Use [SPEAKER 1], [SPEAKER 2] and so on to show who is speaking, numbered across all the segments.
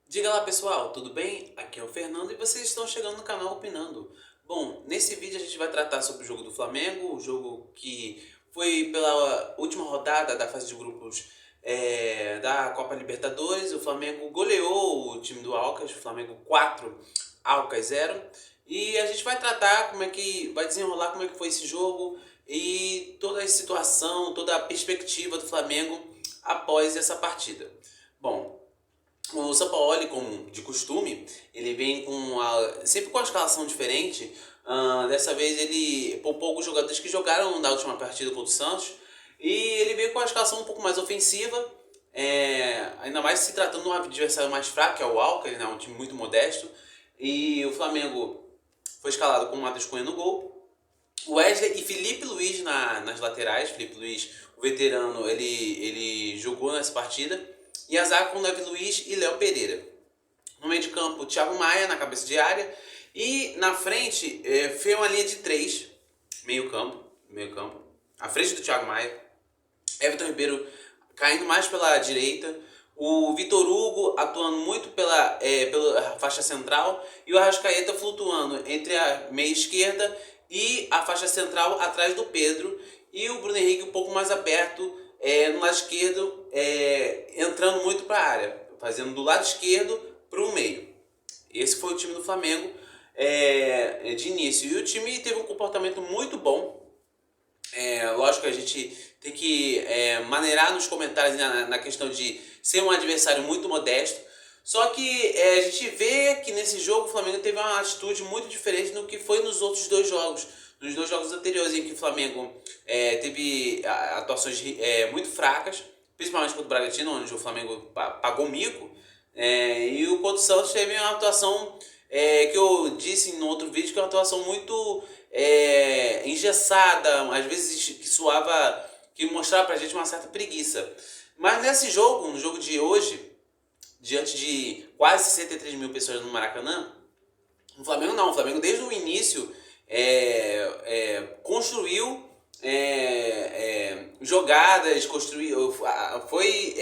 [SPEAKER 1] Diga lá pessoal, tudo bem? Aqui é o Fernando e vocês estão chegando no canal Opinando. Bom, nesse vídeo a gente vai tratar sobre o jogo do Flamengo, o jogo que foi pela última rodada da fase de grupos da Copa Libertadores. O Flamengo goleou o time do Alcas, o Flamengo 4, Alcas 0. E a gente vai tratar como é que vai desenrolar, como é que foi esse jogo e toda a situação, toda a perspectiva do Flamengo após essa partida. Bom, o Sampaoli, como de costume, ele vem sempre com a escalação diferente. Dessa vez ele poupou alguns jogadores que jogaram na última partida contra o Santos. E ele veio com a escalação um pouco mais ofensiva. Ainda mais se tratando de um adversário mais fraco, que é o Alca, né, um time muito modesto. E o Flamengo foi escalado com o Matheus Cunha no gol. Wesley e Felipe Luiz nas laterais. Felipe Luiz, o veterano, ele jogou nessa partida. E a zaga com Davi Luiz e Léo Pereira. No meio de campo, Thiago Maia na cabeça de área. E na frente, foi uma linha de três. Meio campo. À frente do Thiago Maia. Everton Ribeiro caindo mais pela direita. O Vitor Hugo atuando muito pela faixa central. E o Arrascaeta flutuando entre a meia esquerda e a faixa central atrás do Pedro. E o Bruno Henrique um pouco mais aberto no lado esquerdo, entrando muito para a área, fazendo do lado esquerdo para o meio. Esse foi o time do Flamengo de início. E o time teve um comportamento muito bom. Lógico que a gente tem que maneirar nos comentários na questão de ser um adversário muito modesto. Só que a gente vê que nesse jogo o Flamengo teve uma atitude muito diferente do que foi nos outros dois jogos. Nos dois jogos anteriores em que o Flamengo teve atuações muito fracas, principalmente contra o Bragantino, onde o Flamengo pagou mico. E o contra o Santos teve uma atuação que eu disse no outro vídeo, que é uma atuação muito engessada, às vezes que suava, que mostrava pra gente uma certa preguiça. Mas nesse jogo, no jogo de hoje, diante de quase 63 mil pessoas no Maracanã, o Flamengo não, o Flamengo desde o início construiu jogadas, foi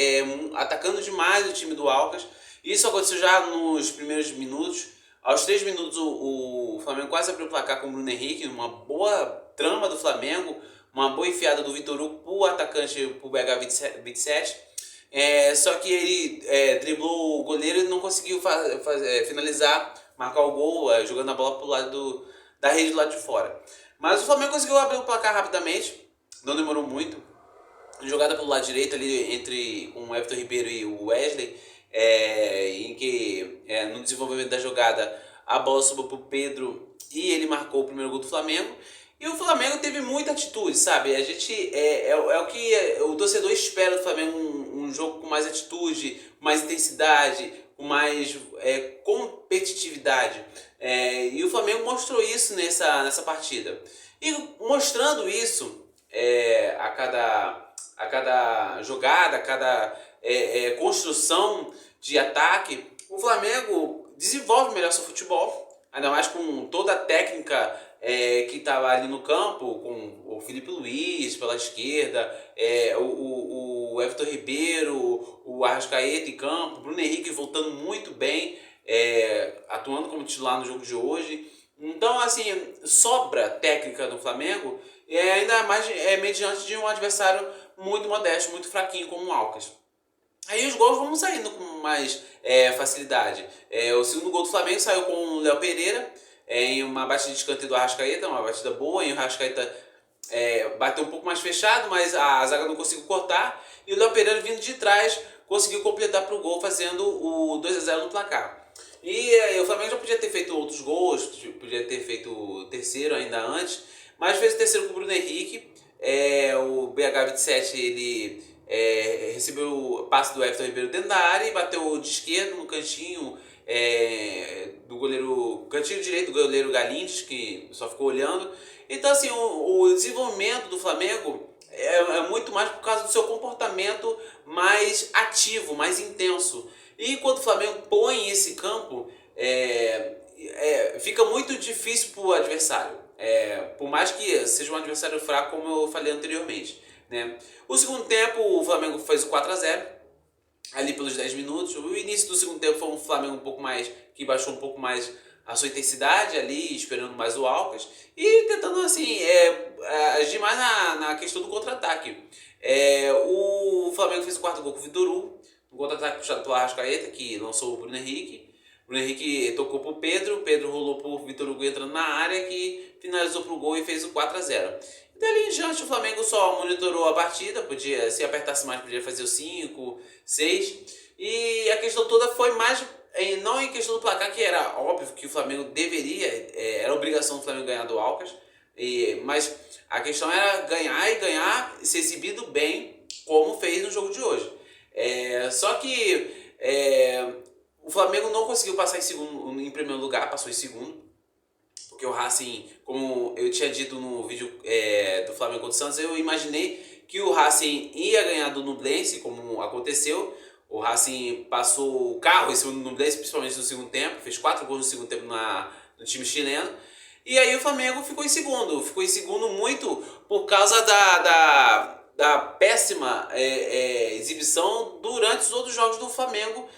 [SPEAKER 1] atacando demais o time do Alcas. Isso aconteceu já nos primeiros minutos. Aos 3 minutos o Flamengo quase abriu o placar com o Bruno Henrique, uma boa trama do Flamengo, uma boa enfiada do Vitor Hugo pro atacante, pro BH27. Só que ele driblou o goleiro e não conseguiu finalizar, marcar o gol, jogando a bola pro lado da rede do lado de fora. Mas o Flamengo conseguiu abrir o placar rapidamente, não demorou muito. Jogada pelo lado direito ali entre o Everton Ribeiro e o Wesley, em que no desenvolvimento da jogada a bola subiu pro Pedro e ele marcou o primeiro gol do Flamengo. E o Flamengo teve muita atitude, sabe? A gente é o que o torcedor espera do Flamengo, um jogo com mais atitude, com mais intensidade, com mais competitividade. E o Flamengo mostrou isso nessa partida. E mostrando isso a cada jogada, a cada construção de ataque, o Flamengo desenvolve melhor seu futebol, ainda mais com toda a técnica que estava ali no campo, com o Felipe Luiz pela esquerda, o Everton Ribeiro, o Arrascaeta em campo, o Bruno Henrique voltando muito bem, atuando como titular no jogo de hoje. Então, assim, sobra técnica do Flamengo, ainda mais mediante de um adversário muito modesto, muito fraquinho como o Alcas. Aí os gols vão saindo com mais facilidade. O segundo gol do Flamengo saiu com o Léo Pereira, em uma batida de escanteio do Arrascaeta, uma batida boa, e o Arrascaeta bateu um pouco mais fechado, mas a zaga não conseguiu cortar, e o Léo Pereira vindo de trás conseguiu completar para o gol, fazendo o 2-0 no placar. E o Flamengo já podia ter feito outros gols, podia ter feito o terceiro ainda antes, mas fez o terceiro com o Bruno Henrique. O BH27 ele recebeu o passe do Everton Ribeiro dentro da área e bateu de esquerda no cantinho do goleiro, cantinho direito do goleiro Galindes, que só ficou olhando. Então, assim, o desenvolvimento do Flamengo é muito mais por causa do seu comportamento mais ativo, mais intenso. E quando o Flamengo põe esse campo, fica muito difícil para o adversário. Por mais que seja um adversário fraco, como eu falei anteriormente. Né? O segundo tempo, o Flamengo fez o 4-0. ali pelos 10 minutos. O início do segundo tempo foi um Flamengo um pouco mais, que baixou um pouco mais a sua intensidade ali, esperando mais o Alcas e tentando assim agir mais na questão do contra-ataque. O Flamengo fez o quarto gol com o Vitor Hugo, um contra-ataque puxado pelo Arrascaeta, que lançou o Bruno Henrique. O Bruno Henrique tocou pro Pedro rolou pro Vitor Hugo entrando na área, que finalizou pro gol e fez o 4-0. Dali em diante o Flamengo só monitorou a partida, podia, se apertasse mais, podia fazer o 5, 6. E a questão toda foi mais, não em questão do placar, que era óbvio que o Flamengo deveria, era obrigação do Flamengo ganhar do Alcas, mas a questão era ganhar e ganhar, ser exibido bem, como fez no jogo de hoje. Só que o Flamengo não conseguiu passar em primeiro lugar, passou em segundo. Porque o Racing, como eu tinha dito no vídeo do Flamengo contra o Santos, eu imaginei que o Racing ia ganhar do Nublense, como aconteceu. O Racing passou o carro em cima do Nublense, principalmente no segundo tempo, fez 4 gols no segundo tempo no time chileno. E aí o Flamengo ficou em segundo muito por causa da péssima exibição durante os outros jogos do Flamengo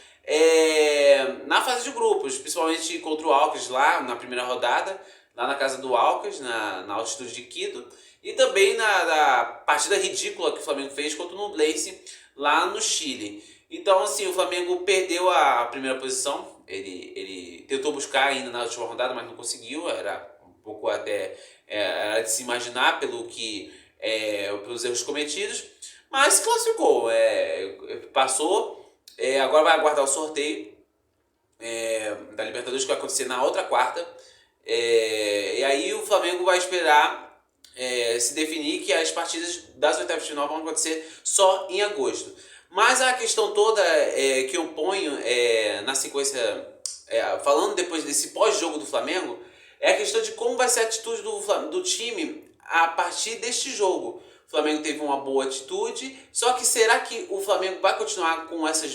[SPEAKER 1] na fase de grupos, principalmente contra o Alcas lá na primeira rodada, lá na casa do Alcas, na altitude de Quito, e também na partida ridícula que o Flamengo fez contra o Nublense lá no Chile. Então assim, o Flamengo perdeu a primeira posição, ele tentou buscar ainda na última rodada, mas não conseguiu, era um pouco até era de se imaginar pelos erros cometidos, mas se classificou, passou. Agora vai aguardar o sorteio da Libertadores, que vai acontecer na outra quarta. E aí o Flamengo vai esperar se definir, que as partidas das oitavas de final vão acontecer só em agosto. Mas a questão toda que eu ponho na sequência, falando depois desse pós-jogo do Flamengo, é a questão de como vai ser a atitude do time a partir deste jogo. O Flamengo teve uma boa atitude, só que será que o Flamengo vai continuar com essa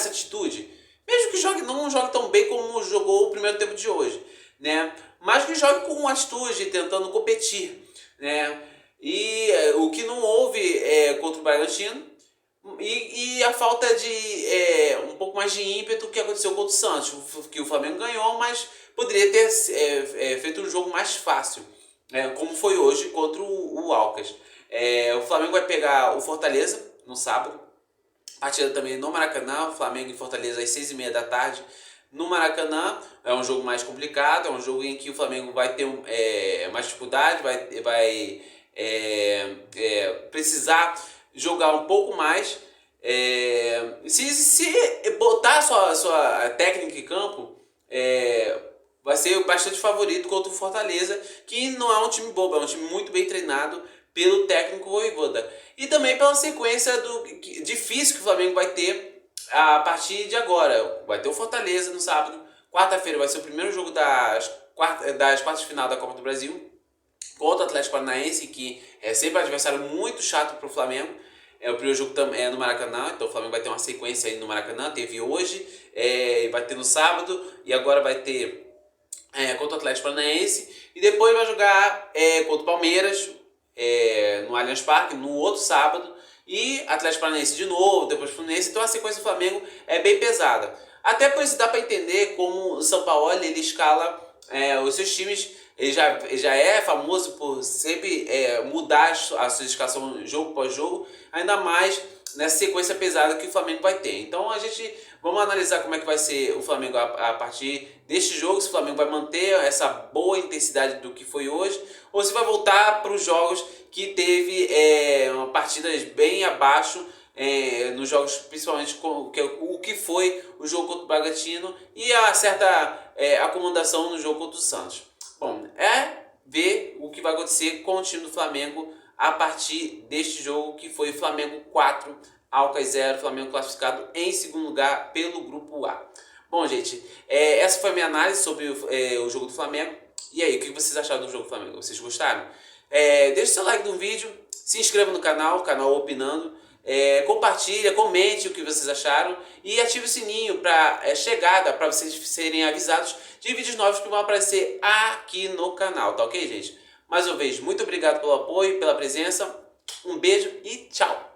[SPEAKER 1] atitude? Mesmo que não jogue tão bem como jogou o primeiro tempo de hoje, né? Mas que jogue com uma atitude, tentando competir, né? E o que não houve contra o Bragantino, e a falta de um pouco mais de ímpeto que aconteceu contra o Santos, que o Flamengo ganhou, mas poderia ter feito um jogo mais fácil, como foi hoje contra o Alcas. O Flamengo vai pegar o Fortaleza no sábado, partida também no Maracanã, Flamengo e Fortaleza às 6h30 da tarde no Maracanã. É um jogo mais complicado, é um jogo em que o Flamengo vai ter mais dificuldade, vai precisar jogar um pouco mais. Se botar sua técnica em campo, vai ser bastante favorito contra o Fortaleza, que não é um time bobo, é um time muito bem treinado pelo técnico Vojvoda. E também pela sequência difícil que o Flamengo vai ter a partir de agora. Vai ter o Fortaleza no sábado, quarta-feira vai ser o primeiro jogo das quartas de final da Copa do Brasil, contra o Atlético Paranaense, que é sempre um adversário muito chato para o Flamengo. O primeiro jogo é no Maracanã, então o Flamengo vai ter uma sequência aí no Maracanã. Teve hoje, vai ter no sábado, e agora vai ter contra o Atlético Paranaense. E depois vai jogar contra o Palmeiras, no Allianz Parque, no outro sábado. E Atlético Paranaense de novo, depois Fluminense. Então a sequência do Flamengo é bem pesada. Até por isso dá para entender como o São Paulo ele escala os seus times. Ele já é famoso por sempre mudar a sua escalação jogo após jogo, ainda mais nessa sequência pesada que o Flamengo vai ter. Então vamos analisar como é que vai ser o Flamengo a partir deste jogo, se o Flamengo vai manter essa boa intensidade do que foi hoje, ou se vai voltar para os jogos que teve partidas bem abaixo, nos jogos, principalmente o que foi o jogo contra o Bragantino e a certa acomodação no jogo contra o Santos. Bom, ver o que vai acontecer com o time do Flamengo a partir deste jogo, que foi Flamengo 4, Alcas 0, Flamengo classificado em segundo lugar pelo Grupo A. Bom, gente, essa foi a minha análise sobre o jogo do Flamengo. E aí, o que vocês acharam do jogo do Flamengo? Vocês gostaram? Deixe seu like no vídeo, se inscreva no canal Opinando. Compartilha, comente o que vocês acharam e ative o sininho para chegada, para vocês serem avisados de vídeos novos que vão aparecer aqui no canal, tá ok, gente? Mais uma vez, muito obrigado pelo apoio, pela presença, um beijo e tchau!